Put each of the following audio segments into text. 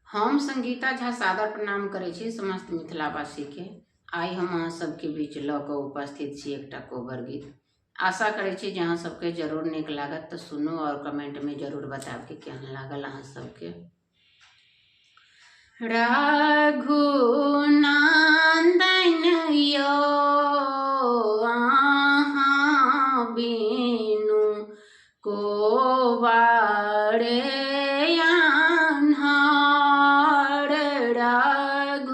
हम संगीता झा सादर प्रणाम करै छी समस्त मिथिलावासी के। आइ हम अहाँ सबके बीच लऽ कऽ उपस्थित छी एकटा कोबर गीत। आशा करै छी जे अहाँ सबके जरूर नीक लागत, तऽ सुनू और कमेंट में जरूर बतायब कि केहन लागल अहाँ सबके। रघुनंदन यो अहाँ बिनु को बारे अन्हार। रघुनंदन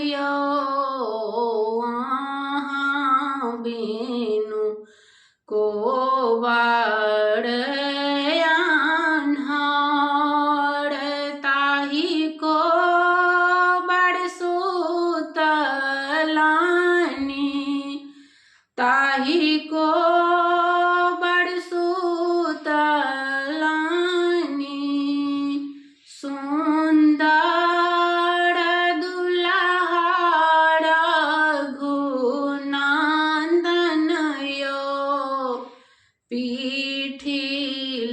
यो अहाँ बिनु को बारे अन्हार। ताहि को बड़ सुतलानी, ताहि को बड़ सुतलानी, सुंदर दुल्हा रघुनंदन यो पीठी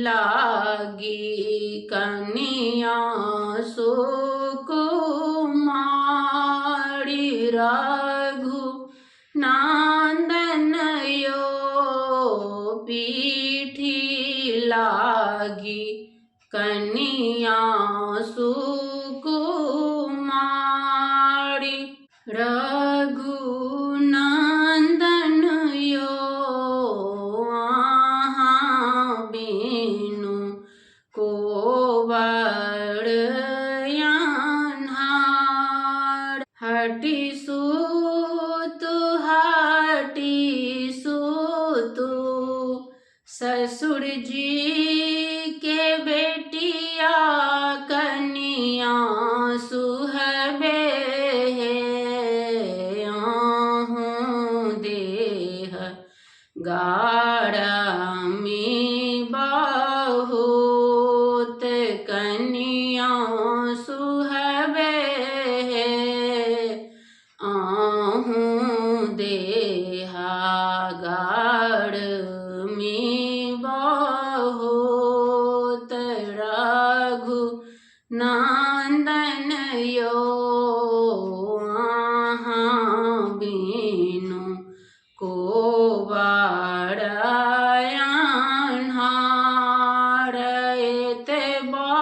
लागी कनिया सुकुमारी। रघुनंदन यो पीठी लागी कनिया सुकुमारी। रघुनंदन यो अहाँ बिनु को बड़ अन्हार। हटी सूतु ससुर जी के बेटिया कनिया सुहबे है। आहूँ देह गारमी बहुत कनिया सुहबे है। आहूँ देहा गारमी बहुत। रघुनंदन यो अहाँ बिनु को बड़ अन्हार। एतबा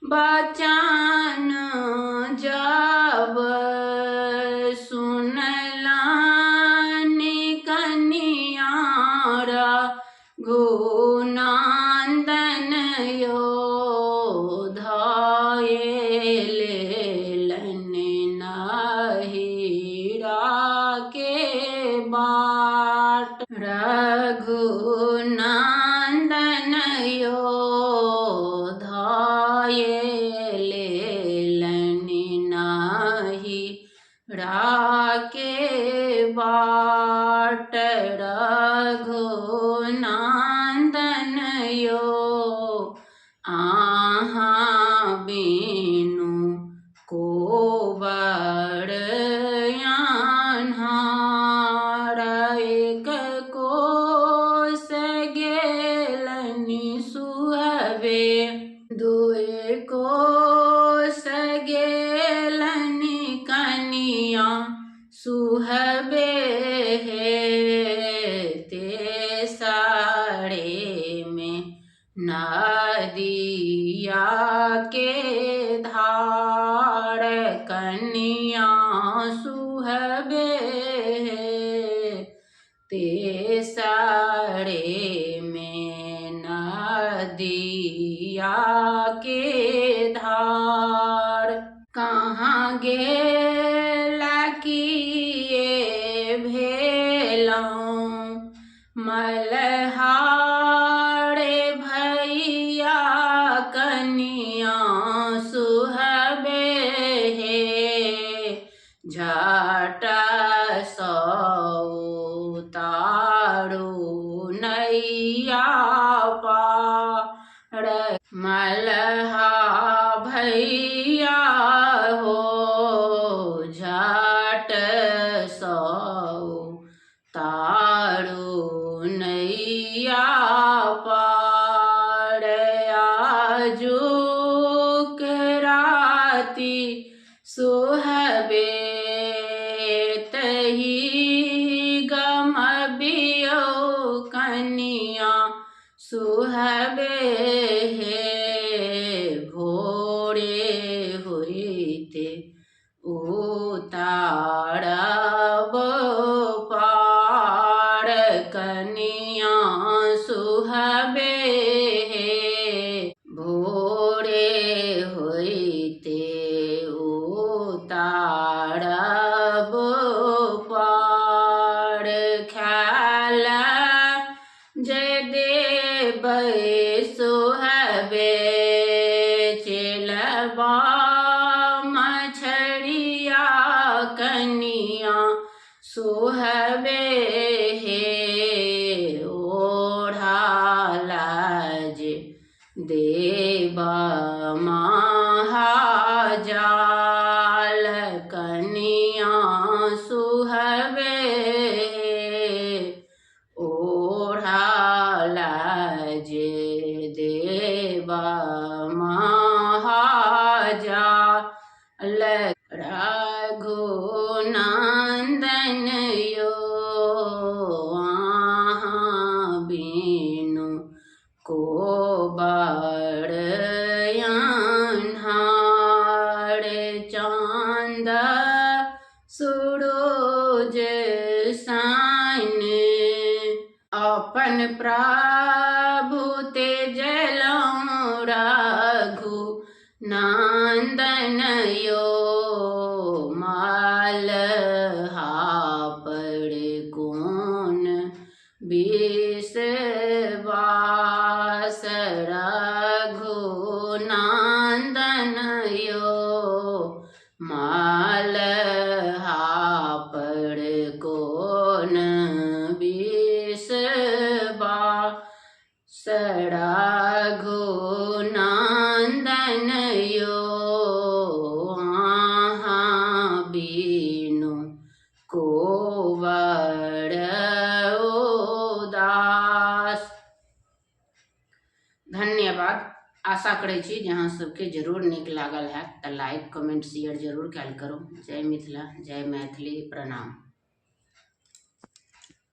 बचन जब सुनलानि कनिया रघुनंदन यो धाये लेलनि नहिरा के बाट। रघुनंदन यो धाये लेलनि नहिरा के बाट। रघुनंदन यो अहाँ बिनु को बड़ अन्हार। एक कोस गेलनि सुहबे, दुए कोस गेलनि कनिया सुहबे है। तेसरे में नदिया के धार कनिया सुहबे है। तेसरे में नदिया के धार। कहाँ गेला किए भेलौं मल्हारे भैया कनिया सुहबे है। झट सौ उतारू नैया पार। मल्हा भैया हो झट सौ तारू नैया पार। आजुक राति सुहबे तही गमबियो कनिया सुहबे हे भोरे होइते उतारब पार कनिया सुहबे हे भोरे होइते उतारब पार ख्याल जे देबै सुहबे चलबा मछरिया कनिया सुहबे हे ओढ़ाला जे देबा महाजाल कनिया सुहबे ओढ़ाला जे देबा महाजाल रघुनंदन यो आहाँ बिनु को बड़यान्हार चांद सूरज सान अपन प्रभु तेजलौं रघु नंदन यो मालहा पर कौन विश्वास रघु नंदन यो मालहा पर कौन विश्वास रघु नंदन यो आहाँ बिनु को उदास। धन्यवाद। आशा करै छी जे अहाँ सबके जरूर नीक लागल हैत तऽ लाइक कमेंट शेयर जरूर कयल करू। जय मिथिला, जय मैथिली, प्रणाम।